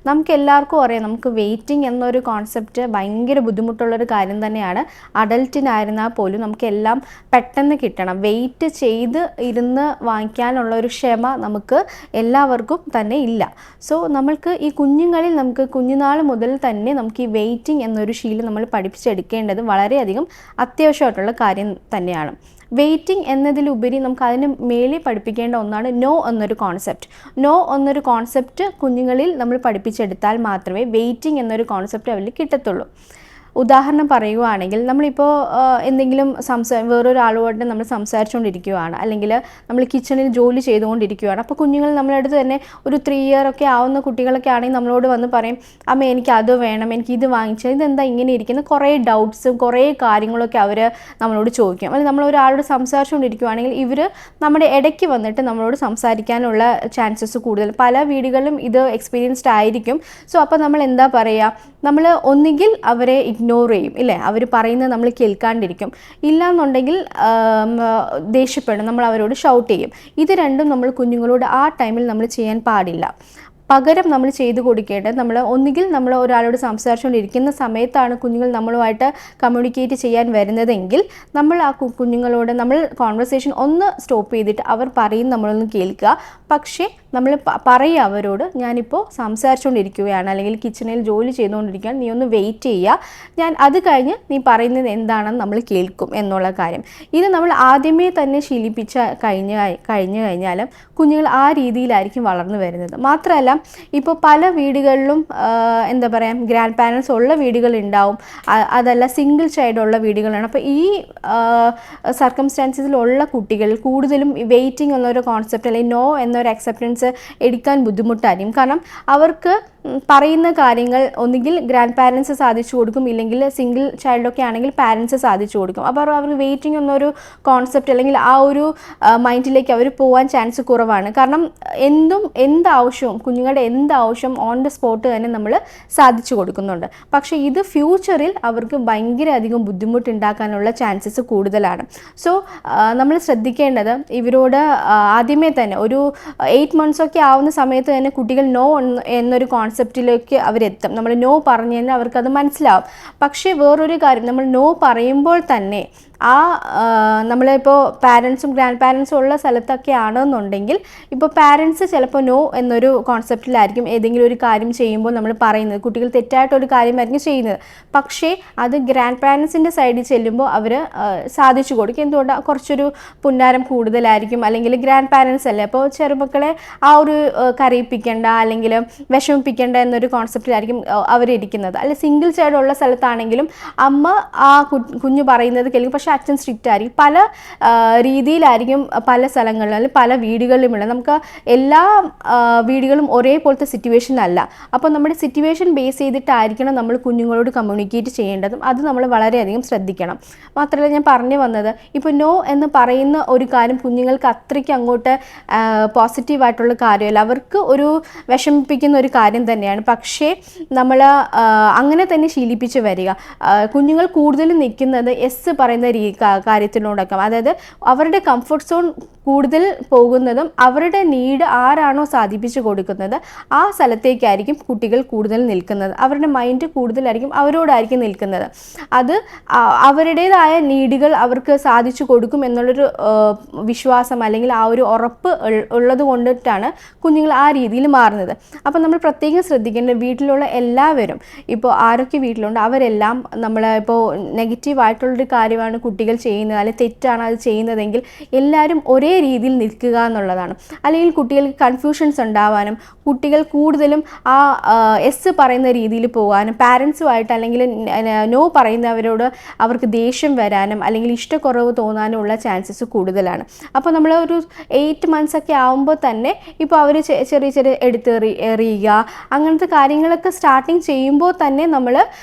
നമുക്ക് എല്ലാവർക്കും അറിയാം, നമുക്ക് വെയിറ്റിംഗ് എന്നൊരു കോൺസെപ്റ്റ് ഭയങ്കര ബുദ്ധിമുട്ടുള്ളൊരു കാര്യം തന്നെയാണ്. അഡൽട്ടിനായിരുന്നാൽ പോലും നമുക്കെല്ലാം പെട്ടെന്ന് കിട്ടണം. വെയിറ്റ് ചെയ്ത് ഇരുന്ന് വാങ്ങിക്കാനുള്ള ഒരു ക്ഷമ നമുക്ക് എല്ലാവർക്കും തന്നെ ഇല്ല. സോ നമ്മൾക്ക് ഈ കുഞ്ഞുങ്ങളിൽ നമുക്ക് കുഞ്ഞുനാൾ മുതൽ തന്നെ നമുക്ക് ഈ വെയിറ്റിംഗ് എന്നൊരു ശീലം നമ്മൾ പഠിപ്പിച്ചെടുക്കേണ്ടത് വളരെയധികം അത്യാവശ്യമായിട്ടുള്ള കാര്യം തന്നെയാണ്. വെയിറ്റിംഗ് എന്നതിലുപരി നമുക്ക് അതിന് മേലെ പഠിപ്പിക്കേണ്ട ഒന്നാണ് നോ എന്നൊരു കോൺസെപ്റ്റ്. നോ എന്നൊരു കോൺസെപ്റ്റ് കുഞ്ഞുങ്ങളിൽ നമ്മൾ പഠിപ്പിച്ചെടുത്താൽ മാത്രമേ വെയിറ്റിംഗ് എന്നൊരു കോൺസെപ്റ്റ് അവരിൽ കിട്ടത്തുള്ളൂ. ഉദാഹരണം പറയുകയാണെങ്കിൽ, നമ്മളിപ്പോൾ എന്തെങ്കിലും വേറൊരാളോട് നമ്മൾ സംസാരിച്ചുകൊണ്ടിരിക്കുകയാണ്, അല്ലെങ്കിൽ നമ്മൾ കിച്ചണിൽ ജോലി ചെയ്തുകൊണ്ടിരിക്കുകയാണ്. അപ്പോൾ കുഞ്ഞുങ്ങൾ നമ്മളടുത്ത് തന്നെ ഒരു 3 ഇയർ ഒക്കെ ആവുന്ന കുട്ടികളൊക്കെ ആണെങ്കിൽ നമ്മളോട് വന്ന് പറയും, അമ്മ എനിക്ക് അത് വേണം, എനിക്ക് ഇത് വാങ്ങിച്ചാൽ ഇതെന്താ ഇങ്ങനെ ഇരിക്കുന്ന, കുറേ ഡൗട്ട്സും കുറേ കാര്യങ്ങളൊക്കെ അവർ നമ്മളോട് ചോദിക്കും. അല്ലെങ്കിൽ നമ്മൾ ഒരാളോട് സംസാരിച്ചുകൊണ്ടിരിക്കുകയാണെങ്കിൽ ഇവർ നമ്മുടെ ഇടയ്ക്ക് വന്നിട്ട് നമ്മളോട് സംസാരിക്കാനുള്ള ചാൻസസ് കൂടുതൽ. പല വീടുകളിലും ഇത് എക്സ്പീരിയൻസ്ഡ് ആയിരിക്കും. സോ അപ്പോൾ നമ്മൾ എന്താ പറയുക, നമ്മൾ ഒന്നുകിൽ അവരെ ഇഗ്നോർ ചെയ്യും, ഇല്ലേ, അവർ പറയുന്നത് നമ്മൾ കേൾക്കാണ്ടിരിക്കും. ഇല്ലയെന്നുണ്ടെങ്കിൽ ദേഷ്യപ്പെടും, നമ്മൾ അവരോട് ഷൗട്ട് ചെയ്യും. ഇത് രണ്ടും നമ്മൾ കുഞ്ഞുങ്ങളോട് ആ ടൈമിൽ നമ്മൾ ചെയ്യാൻ പാടില്ല. പകരം നമ്മൾ ചെയ്തു കൊടുക്കേണ്ടത്, നമ്മൾ ഒന്നുകിൽ നമ്മൾ ഒരാളോട് സംസാരിച്ചുകൊണ്ടിരിക്കുന്ന സമയത്താണ് കുഞ്ഞുങ്ങൾ നമ്മളുമായിട്ട് കമ്മ്യൂണിക്കേറ്റ് ചെയ്യാൻ വരുന്നതെങ്കിൽ നമ്മൾ ആ കുഞ്ഞുങ്ങളോട് നമ്മൾ കോൺവെർസേഷൻ ഒന്ന് സ്റ്റോപ്പ് ചെയ്തിട്ട് അവർ പറയുന്ന നമ്മളൊന്ന് കേൾക്കുക. പക്ഷേ നമ്മൾ പറയുക അവരോട്, ഞാനിപ്പോൾ സംസാരിച്ചുകൊണ്ടിരിക്കുകയാണ്, അല്ലെങ്കിൽ കിച്ചണിൽ ജോലി ചെയ്തുകൊണ്ടിരിക്കുകയാണ്, നീ ഒന്ന് വെയിറ്റ് ചെയ്യുക, ഞാൻ അത് കഴിഞ്ഞ് നീ പറയുന്നത് എന്താണെന്ന് നമ്മൾ കേൾക്കും എന്നുള്ള കാര്യം. ഇത് നമ്മൾ ആദ്യമേ തന്നെ ശീലിപ്പിച്ച കഴിഞ്ഞു കഴിഞ്ഞാൽ കുഞ്ഞുങ്ങൾ ആ രീതിയിലായിരിക്കും വളർന്നു വരുന്നത്. മാത്രമല്ല, ഇപ്പോൾ പല വീടുകളിലും എന്താ പറയുക, ഗ്രാൻഡ് പാരൻസ് ഉള്ള വീടുകളുണ്ടാവും, അതല്ല സിംഗിൾ ചൈൽഡ് ഉള്ള വീടുകളാണ്. അപ്പോൾ ഈ സർക്കംസ്റ്റാൻസസിലുള്ള കുട്ടികൾ കൂടുതലും വെയിറ്റിംഗ് എന്നൊരു കോൺസെപ്റ്റ് അല്ലെങ്കിൽ നോ എന്നൊരു അക്സെപ്റ്റൻസ് എടുക്കാൻ ബുദ്ധിമുട്ടായിരിക്കും. കാരണം അവർക്ക് പറയുന്ന കാര്യങ്ങൾ ഒന്നുകിൽ ഗ്രാൻഡ് പാരൻസ് സാധിച്ചു കൊടുക്കും, ഇല്ലെങ്കിൽ സിംഗിൾ ചൈൽഡൊക്കെ ആണെങ്കിൽ പാരൻസ് സാധിച്ചു കൊടുക്കും. അപ്പോൾ അവർ വെയിറ്റിംഗ് എന്നൊരു കോൺസെപ്റ്റ് അല്ലെങ്കിൽ ആ ഒരു മൈൻഡിലേക്ക് അവർ പോകാൻ ചാൻസ് കുറവാണ്. കാരണം എന്താവശ്യവും കുഞ്ഞുങ്ങളുടെ എന്താവശ്യം ഓൺ ദ സ്പോട്ട് തന്നെ നമ്മൾ സാധിച്ചു കൊടുക്കുന്നുണ്ട്. പക്ഷേ ഇത് ഫ്യൂച്ചറിൽ അവർക്ക് ഭയങ്കര അധികം ബുദ്ധിമുട്ടുണ്ടാക്കാനുള്ള ചാൻസസ് കൂടുതലാണ്. സോ നമ്മൾ ശ്രദ്ധിക്കേണ്ടത്, ഇവരോട് ആദ്യമേ തന്നെ ഒരു 8 months ഒക്കെ ആവുന്ന സമയത്ത് തന്നെ കുട്ടികൾ നോ എന്നൊരു കോൺസെപ്റ്റിലേക്ക് അവരെത്തും. നമ്മൾ നോ പറഞ്ഞു കഴിഞ്ഞാൽ അവർക്കത് മനസ്സിലാവും. പക്ഷേ വേറൊരു കാര്യം, നമ്മൾ നോ പറയുമ്പോൾ തന്നെ നമ്മളിപ്പോൾ പാരൻസും ഗ്രാൻഡ് പാരൻസും ഉള്ള സ്ഥലത്തൊക്കെ ആണെന്നുണ്ടെങ്കിൽ, ഇപ്പോൾ പാരൻസ് ചിലപ്പോൾ നോ എന്നൊരു കോൺസെപ്റ്റിലായിരിക്കും ഏതെങ്കിലും ഒരു കാര്യം ചെയ്യുമ്പോൾ നമ്മൾ പറയുന്നത്, കുട്ടികൾ തെറ്റായിട്ടൊരു കാര്യമായിരിക്കും ചെയ്യുന്നത്. പക്ഷേ അത് ഗ്രാൻഡ് പാരൻസിൻ്റെ സൈഡിൽ ചെല്ലുമ്പോൾ അവർ സാധിച്ചു കൊടുക്കും. എന്തുകൊണ്ടാണ്, കുറച്ചൊരു പുന്നാരം കൂടുതലായിരിക്കും, അല്ലെങ്കിൽ ഗ്രാൻഡ് പാരൻസ് അല്ലേ, അപ്പോൾ ചെറുമക്കളെ ആ ഒരു കരയിപ്പിക്കേണ്ട അല്ലെങ്കിൽ വിഷമിപ്പിക്കേണ്ട എന്നൊരു കോൺസെപ്റ്റിലായിരിക്കും അവരിരിക്കുന്നത്. അല്ലെ സിംഗിൾ ചൈൽഡ് ഉള്ള സ്ഥലത്താണെങ്കിലും അമ്മ ആ കുഞ്ഞ് പറയുന്നത് കേൾക്കും, പക്ഷേ അച്ഛൻ സ്ട്രിക്റ്റ് ആയിരിക്കും. പല രീതിയിലായിരിക്കും പല സ്ഥലങ്ങളിലും അല്ലെങ്കിൽ പല വീടുകളിലുമുള്ള. നമുക്ക് എല്ലാ വീടുകളും ഒരേപോലത്തെ സിറ്റുവേഷനല്ല. അപ്പോൾ നമ്മുടെ സിറ്റുവേഷൻ ബേസ് ചെയ്തിട്ടായിരിക്കണം നമ്മൾ കുഞ്ഞുങ്ങളോട് കമ്മ്യൂണിക്കേറ്റ് ചെയ്യേണ്ടതും. അത് നമ്മൾ വളരെയധികം ശ്രദ്ധിക്കണം. മാത്രമല്ല, ഞാൻ പറഞ്ഞു വന്നത്, ഇപ്പോൾ നോ എന്ന് പറയുന്ന ഒരു കാര്യം കുഞ്ഞുങ്ങൾക്ക് അത്രയ്ക്ക് അങ്ങോട്ട് പോസിറ്റീവായിട്ടുള്ള കാര്യമല്ല, അവർക്ക് ഒരു വിഷമിപ്പിക്കുന്ന ഒരു കാര്യം തന്നെയാണ്. പക്ഷേ നമ്മൾ അങ്ങനെ തന്നെ ശീലിപ്പിച്ച് വരിക. കുഞ്ഞുങ്ങൾ കൂടുതലും നിൽക്കുന്നത് എസ് പറയുന്ന കാര്യത്തിനോടൊക്കെ, അതായത് അവരുടെ കംഫർട്ട് സോൺ കൂടുതൽ പോകുന്നതും അവരുടെ നീഡ് ആരാണോ സാധിപ്പിച്ചു കൊടുക്കുന്നത് ആ സ്ഥലത്തേക്കായിരിക്കും കുട്ടികൾ കൂടുതൽ നിൽക്കുന്നത്. അവരുടെ മൈൻഡ് കൂടുതലായിരിക്കും അവരോടായിരിക്കും നിൽക്കുന്നത്. അത് അവരുടേതായ നീഡുകൾ അവർക്ക് സാധിച്ചു കൊടുക്കും എന്നുള്ളൊരു വിശ്വാസം അല്ലെങ്കിൽ ആ ഒരു ഉറപ്പ് ഉള്ളത് കൊണ്ടിട്ടാണ് കുഞ്ഞുങ്ങൾ ആ രീതിയിൽ മാറുന്നത്. അപ്പോൾ നമ്മൾ പ്രത്യേകം ശ്രദ്ധിക്കേണ്ട, വീട്ടിലുള്ള എല്ലാവരും, ഇപ്പോൾ ആരൊക്കെ വീട്ടിലുണ്ട് അവരെല്ലാം നമ്മൾ ഇപ്പോൾ നെഗറ്റീവായിട്ടുള്ളൊരു കാര്യമാണ് കുട്ടികൾ ചെയ്യുന്നത് അല്ലെങ്കിൽ തെറ്റാണ് അത് ചെയ്യുന്നതെങ്കിൽ എല്ലാവരും ഒരേ രീതിയിൽ നിൽക്കുക എന്നുള്ളതാണ്. അല്ലെങ്കിൽ കുട്ടികൾക്ക് കൺഫ്യൂഷൻസ് ഉണ്ടാവാനും കുട്ടികൾ കൂടുതലും ആ എസ് പറയുന്ന രീതിയിൽ പോകാനും പാരൻസുമായിട്ട് അല്ലെങ്കിൽ നോ പറയുന്നവരോട് അവർക്ക് ദേഷ്യം വരാനും അല്ലെങ്കിൽ ഇഷ്ടക്കുറവ് തോന്നാനും ഉള്ള ചാൻസസ് കൂടുതലാണ്. അപ്പോൾ നമ്മൾ ഒരു 8 months ഒക്കെ ആകുമ്പോൾ തന്നെ ഇപ്പോൾ അവർ ചെറിയ ചെറിയ എറിയുക അങ്ങനത്തെ കാര്യങ്ങളൊക്കെ സ്റ്റാർട്ടിങ് ചെയ്യുമ്പോൾ തന്നെ നമ്മൾ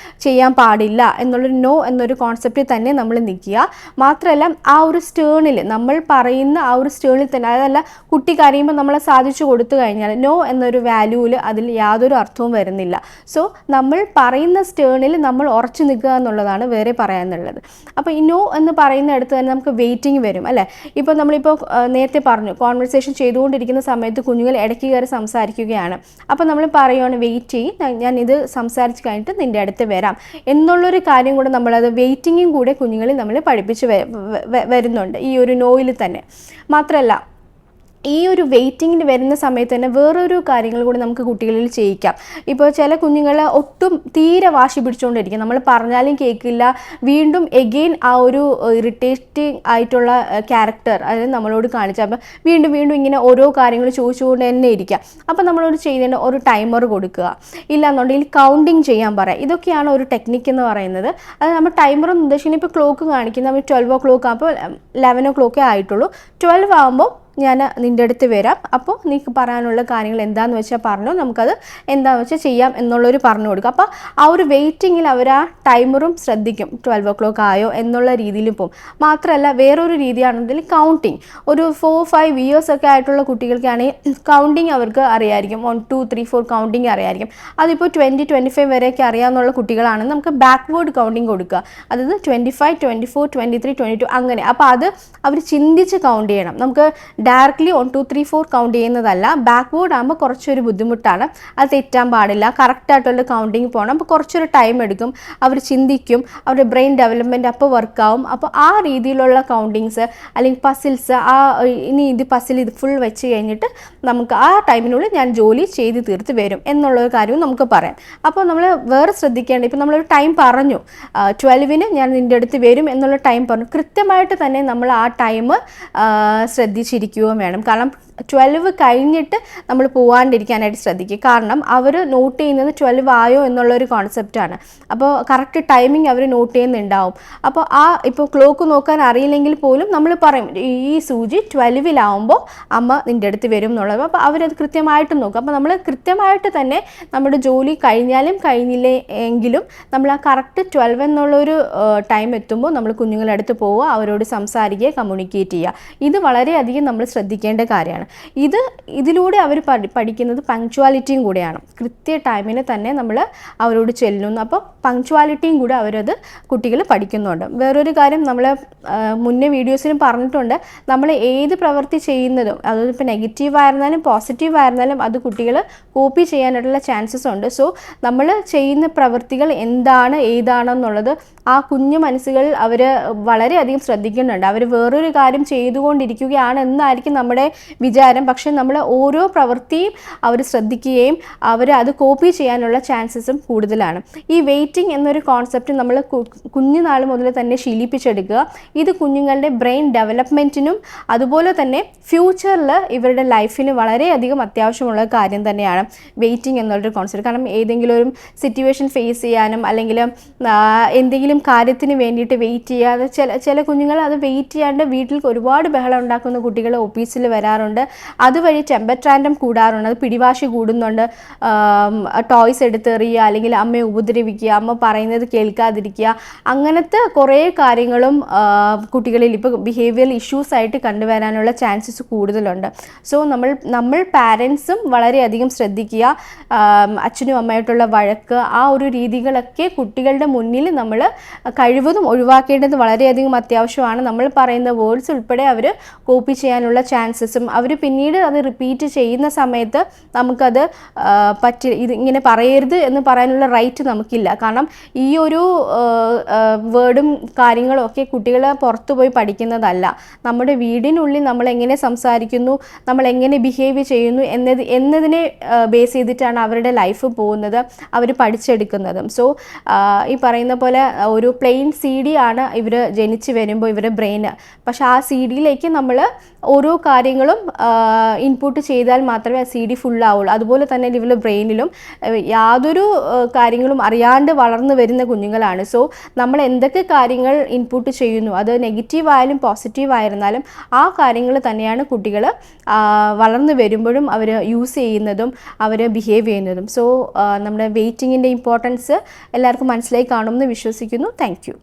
ചെയ്യാൻ പാടില്ല എന്നുള്ളൊരു നോ എന്നൊരു കോൺസെപ്റ്റിൽ തന്നെ നമ്മൾ നിൽക്കുക. ചെയ്യുക. മാത്രമല്ല ആ ഒരു സ്റ്റേണിൽ നമ്മൾ പറയുന്ന ആ ഒരു സ്റ്റേണിൽ തന്നെ, അതല്ല കുട്ടി കരയുമ്പോൾ നമ്മളെ സാധിച്ചു കൊടുത്തു കഴിഞ്ഞാൽ നോ എന്നൊരു വാല്യൂവിൽ അതിൽ യാതൊരു അർത്ഥവും വരുന്നില്ല. സോ നമ്മൾ പറയുന്ന സ്റ്റേണിൽ നമ്മൾ ഉറച്ചു നിൽക്കുക എന്നുള്ളതാണ് വേറെ പറയാനുള്ളത്. അപ്പോൾ ഈ നോ എന്ന് പറയുന്നിടത്ത് തന്നെ നമുക്ക് വെയിറ്റിംഗ് വരും അല്ലേ. ഇപ്പോൾ നമ്മളിപ്പോൾ നേരത്തെ പറഞ്ഞു കോൺവെർസേഷൻ ചെയ്തുകൊണ്ടിരിക്കുന്ന സമയത്ത് കുഞ്ഞുങ്ങൾ ഇടയ്ക്ക് കയറി സംസാരിക്കുകയാണ്. അപ്പോൾ നമ്മൾ പറയുകയാണ് വെയിറ്റ് ചെയ്യും, ഞാൻ ഇത് സംസാരിച്ച് കഴിഞ്ഞിട്ട് നിൻ്റെ അടുത്ത് വരാം എന്നുള്ളൊരു കാര്യം കൂടെ നമ്മളത് വെയിറ്റിങ്ങും കൂടെ കുഞ്ഞുങ്ങളിൽ നമ്മൾ പഠിപ്പിച്ച് വരുന്നുണ്ട് ഈ ഒരു നോയിൽ തന്നെ. മാത്രമല്ല ഈ ഒരു വെയിറ്റിങ്ങിന് വരുന്ന സമയത്ത് തന്നെ വേറൊരു കാര്യങ്ങൾ കൂടി നമുക്ക് കുട്ടികളിൽ ചെയ്യിക്കാം. ഇപ്പോൾ ചില കുഞ്ഞുങ്ങൾ ഒട്ടും തീരെ വാശി പിടിച്ചുകൊണ്ടിരിക്കും, നമ്മൾ പറഞ്ഞാലും കേൾക്കില്ല, വീണ്ടും എഗെയിൻ ആ ഒരു ഇറിറ്റേറ്റിംഗ് ആയിട്ടുള്ള ക്യാരക്ടർ അതായത് നമ്മളോട് കാണിച്ചാൽ അപ്പം വീണ്ടും വീണ്ടും ഇങ്ങനെ ഓരോ കാര്യങ്ങൾ ചോദിച്ചുകൊണ്ട് തന്നെ ഇരിക്കുക. അപ്പോൾ നമ്മളോട് ചെയ്യേണ്ട ഒരു ടൈമർ കൊടുക്കുക, ഇല്ലാന്നുണ്ടെങ്കിൽ കൗണ്ടിങ് ചെയ്യാൻ പറയാം. ഇതൊക്കെയാണ് ഒരു ടെക്നിക്ക് എന്ന് പറയുന്നത്. അത് നമ്മൾ ടൈമർ എന്ന് ഉദ്ദേശിക്കുന്നത് ഇപ്പോൾ ക്ലോക്ക് കാണിക്കുന്നത് നമ്മൾ 12 o'clock അപ്പോൾ 11 o'clock ആയിട്ടുള്ളൂ. 12 ആകുമ്പോൾ ഞാൻ നിൻ്റെ അടുത്ത് വരാം, അപ്പോൾ നീക്ക് പറയാനുള്ള കാര്യങ്ങൾ എന്താണെന്ന് വെച്ചാൽ പറഞ്ഞു, നമുക്കത് എന്താണെന്ന് വെച്ചാൽ ചെയ്യാം എന്നുള്ളൊരു പറഞ്ഞു കൊടുക്കുക. അപ്പോൾ ആ ഒരു വെയിറ്റിങ്ങിൽ അവർ ആ ടൈമറും ശ്രദ്ധിക്കും 12 o'clock ആയോ എന്നുള്ള രീതിയിൽ പോകും. മാത്രമല്ല വേറൊരു രീതിയാണെങ്കിൽ കൗണ്ടിങ്. ഒരു 4-5 years ഒക്കെ ആയിട്ടുള്ള കുട്ടികൾക്കാണെങ്കിൽ കൗണ്ടിങ് അവർക്ക് അറിയായിരിക്കും, 1 2 3 4 കൗണ്ടിങ് അറിയായിരിക്കും. അതിപ്പോൾ 20-25 വരെയൊക്കെ അറിയാമെന്നുള്ള കുട്ടികളാണെങ്കിൽ നമുക്ക് ബാക്ക്വേർഡ് കൗണ്ടിങ് കൊടുക്കുക, അതായത് 25 24 23 22 അങ്ങനെ. അപ്പോൾ അത് അവർ ചിന്തിച്ച് കൗണ്ട് ചെയ്യണം. നമുക്ക് ഡയറക്റ്റ്ലി 1 2 3 4 കൗണ്ട് ചെയ്യുന്നതല്ല. ബാക്ക്വേർഡ് ആകുമ്പോൾ കുറച്ചൊരു ബുദ്ധിമുട്ടാണ്, അത് തെറ്റാൻ പാടില്ല, കറക്റ്റായിട്ടുള്ള കൗണ്ടിങ് പോകണം. അപ്പോൾ കുറച്ചൊരു ടൈം എടുക്കും, അവർ ചിന്തിക്കും, അവരുടെ ബ്രെയിൻ ഡെവലപ്മെൻറ്റ് അപ്പോൾ വർക്കാവും. അപ്പോൾ ആ രീതിയിലുള്ള കൗണ്ടിങ്സ് അല്ലെങ്കിൽ പസിൽസ്, ഇനി ഇത് പസിൽ ഇത് ഫുൾ വെച്ച് കഴിഞ്ഞിട്ട് നമുക്ക് ആ ടൈമിനുള്ളിൽ ഞാൻ ജോലി ചെയ്ത് തീർത്ത് വരും എന്നുള്ളൊരു കാര്യവും നമുക്ക് പറയാം. അപ്പോൾ നമ്മൾ വേറെ ശ്രദ്ധിക്കേണ്ട, ഇപ്പോൾ നമ്മളൊരു ടൈം പറഞ്ഞു 12-ന് ഞാൻ നിൻ്റെ അടുത്ത് വരും എന്നുള്ള ടൈം പറഞ്ഞു, കൃത്യമായിട്ട് തന്നെ നമ്മൾ ആ ടൈം ശ്രദ്ധിച്ചിരിക്കുകയും വേണം. കാരണം 12 കഴിഞ്ഞിട്ട് നമ്മൾ പോകാണ്ടിരിക്കാനായിട്ട് ശ്രദ്ധിക്കുക. കാരണം അവർ നോട്ട് ചെയ്യുന്നത് 12 ആയോ എന്നുള്ളൊരു കോൺസെപ്റ്റാണ്. അപ്പോൾ കറക്റ്റ് ടൈമിംഗ് അവർ നോട്ട് ചെയ്യുന്നുണ്ടാവും. അപ്പോൾ ഇപ്പോൾ ക്ലോക്ക് നോക്കാൻ അറിയില്ലെങ്കിൽ പോലും നമ്മൾ പറയും ഈ സൂചി 12-ലാവുമ്പോൾ അമ്മ നിൻ്റെ അടുത്ത് വരും എന്നുള്ളത്. അപ്പോൾ അവരത് കൃത്യമായിട്ട് നോക്കും. അപ്പോൾ നമ്മൾ കൃത്യമായിട്ട് തന്നെ നമ്മുടെ ജോലി കഴിഞ്ഞാലും കഴിഞ്ഞില്ലേ എങ്കിലും നമ്മൾ ആ കറക്റ്റ് 12 എന്നുള്ളൊരു ടൈം എത്തുമ്പോൾ നമ്മൾ കുഞ്ഞുങ്ങളുടെ അടുത്ത് പോവുക, അവരോട് സംസാരിക്കുക, കമ്മ്യൂണിക്കേറ്റ് ചെയ്യുക. ഇത് വളരെയധികം നമ്മൾ ശ്രദ്ധിക്കേണ്ട കാര്യമാണ്. ഇതിലൂടെ അവർ പഠിക്കുന്നത് പങ്ക്ച്വാലിറ്റിയും കൂടെയാണ്. കൃത്യ ടൈമിന് തന്നെ നമ്മൾ അവരോട് ചെല്ലുന്നു. അപ്പോൾ പങ്ക്ച്വാലിറ്റിയും കൂടെ അവരത് കുട്ടികൾ പഠിക്കുന്നുണ്ട്. വേറൊരു കാര്യം നമ്മൾ മുന്നേ വീഡിയോസിലും പറഞ്ഞിട്ടുണ്ട്, നമ്മൾ ഏത് പ്രവൃത്തി ചെയ്യുന്നതും അതായത് ഇപ്പോൾ നെഗറ്റീവായിരുന്നാലും പോസിറ്റീവായിരുന്നാലും അത് കുട്ടികൾ കോപ്പി ചെയ്യാനായിട്ടുള്ള ചാൻസസ് ഉണ്ട്. സോ നമ്മൾ ചെയ്യുന്ന പ്രവൃത്തികൾ എന്താണ് ഏതാണെന്നുള്ളത് ആ കുഞ്ഞു മനസ്സുകളിൽ അവർ വളരെയധികം ശ്രദ്ധിക്കുന്നുണ്ട്. അവർ വേറൊരു കാര്യം ചെയ്തുകൊണ്ടിരിക്കുകയാണ് എന്നായിരിക്കും നമ്മുടെ വിചാരം. പക്ഷെ നമ്മൾ ഓരോ പ്രവൃത്തിയും അവർ ശ്രദ്ധിക്കുകയും അവർ അത് കോപ്പി ചെയ്യാനുള്ള ചാൻസസും കൂടുതലാണ്. ഈ വെയിറ്റിംഗ് എന്നൊരു കോൺസെപ്റ്റ് നമ്മൾ കുഞ്ഞുനാൾ മുതൽ തന്നെ ശീലിപ്പിച്ചെടുക്കുക. ഇത് കുഞ്ഞുങ്ങളുടെ ബ്രെയിൻ ഡെവലപ്മെൻറ്റിനും അതുപോലെ തന്നെ ഫ്യൂച്ചറിൽ ഇവരുടെ ലൈഫിന് വളരെയധികം അത്യാവശ്യമുള്ള കാര്യം തന്നെയാണ് വെയിറ്റിംഗ് എന്നൊരു കോൺസെപ്റ്റ്. കാരണം ഏതെങ്കിലും ഒരു സിറ്റുവേഷൻ ഫേസ് ചെയ്യാനും അല്ലെങ്കിൽ എന്തെങ്കിലും കാര്യത്തിന് വേണ്ടിയിട്ട് വെയിറ്റ് ചെയ്യാതെ ചില കുഞ്ഞുങ്ങൾ അത് വെയിറ്റ് ചെയ്യാണ്ട് വീട്ടിൽ ഒരുപാട് ബഹളം ഉണ്ടാക്കുന്ന കുട്ടികൾ ഓഫീസിൽ വരാറുണ്ട്. അതുവഴി ടെമ്പർ ടാൻട്രം കൂടാറുണ്ട്, അത് പിടിവാശി കൂടുന്നുണ്ട്. ടോയ്സ് എടുത്തെറിയുക അല്ലെങ്കിൽ അമ്മയെ ഉപദ്രവിക്കുക, അമ്മ പറയുന്നത് കേൾക്കാതിരിക്കുക, അങ്ങനത്തെ കുറേ കാര്യങ്ങളും കുട്ടികളിൽ ഇപ്പോൾ ബിഹേവിയറൽ ഇഷ്യൂസ് ആയിട്ട് കണ്ടുവരാനുള്ള ചാൻസസ് കൂടുതലുണ്ട്. സോ നമ്മൾ പാരൻസും വളരെയധികം ശ്രദ്ധിക്കുക. അച്ഛനും അമ്മയായിട്ടുള്ള വഴക്ക്, ആ ഒരു രീതികളൊക്കെ കുട്ടികളുടെ മുന്നിൽ നമ്മൾ കഴിവതും ഒഴിവാക്കേണ്ടത് വളരെയധികം അത്യാവശ്യമാണ്. നമ്മൾ പറയുന്ന വേർഡ്സ് ഉൾപ്പെടെ അവർ കോപ്പി ചെയ്യാനുള്ള ചാൻസസും അവർ പിന്നീട് അത് റിപ്പീറ്റ് ചെയ്യുന്ന സമയത്ത് നമുക്കത് ഇത് ഇങ്ങനെ പറയരുത് എന്ന് പറയാനുള്ള റൈറ്റ് നമുക്കില്ല. കാരണം ഈ ഒരു വേർഡും കാര്യങ്ങളും ഒക്കെ കുട്ടികൾ പുറത്തു പോയി പഠിക്കുന്നതല്ല. നമ്മുടെ വീടിനുള്ളിൽ നമ്മൾ എങ്ങനെ സംസാരിക്കുന്നു, നമ്മൾ എങ്ങനെ ബിഹേവ് ചെയ്യുന്നു എന്നതിനെ ബേസ് ചെയ്തിട്ടാണ് അവരുടെ ലൈഫ് പോകുന്നത്, അവർ പഠിച്ചെടുക്കുന്നതും. സോ ഈ പറയുന്ന പോലെ ഒരു പ്ലെയിൻ CD ആണ് ഇവർ ജനിച്ച് വരുമ്പോൾ ഇവരുടെ ബ്രെയിന്. പക്ഷെ ആ CD-യിലേക്ക് നമ്മൾ ഓരോ കാര്യങ്ങളും ഇൻപുട്ട് ചെയ്താൽ മാത്രമേ ആ CD ഫുള്ളാവുള്ളൂ. അതുപോലെ തന്നെ ഇവരുടെ ബ്രെയിനിലും യാതൊരു കാര്യങ്ങളും അറിയാണ്ട് വളർന്നു വരുന്ന കുഞ്ഞുങ്ങളാണ്. സോ നമ്മൾ എന്തൊക്കെ കാര്യങ്ങൾ ഇൻപുട്ട് ചെയ്യുന്നു, അത് നെഗറ്റീവ് ആയാലും പോസിറ്റീവ് ആയിരുന്നാലും ആ കാര്യങ്ങൾ തന്നെയാണ് കുട്ടികൾ വളർന്നു വരുമ്പോഴും അവർ യൂസ് ചെയ്യുന്നതും അവർ ബിഹേവ് ചെയ്യുന്നതും. സോ നമ്മുടെ വെയിറ്റിങ്ങിൻ്റെ ഇമ്പോർട്ടൻസ് എല്ലാവർക്കും മനസ്സിലായി കാണുമെന്ന് വിശ്വസിക്കുന്നു. Thank you.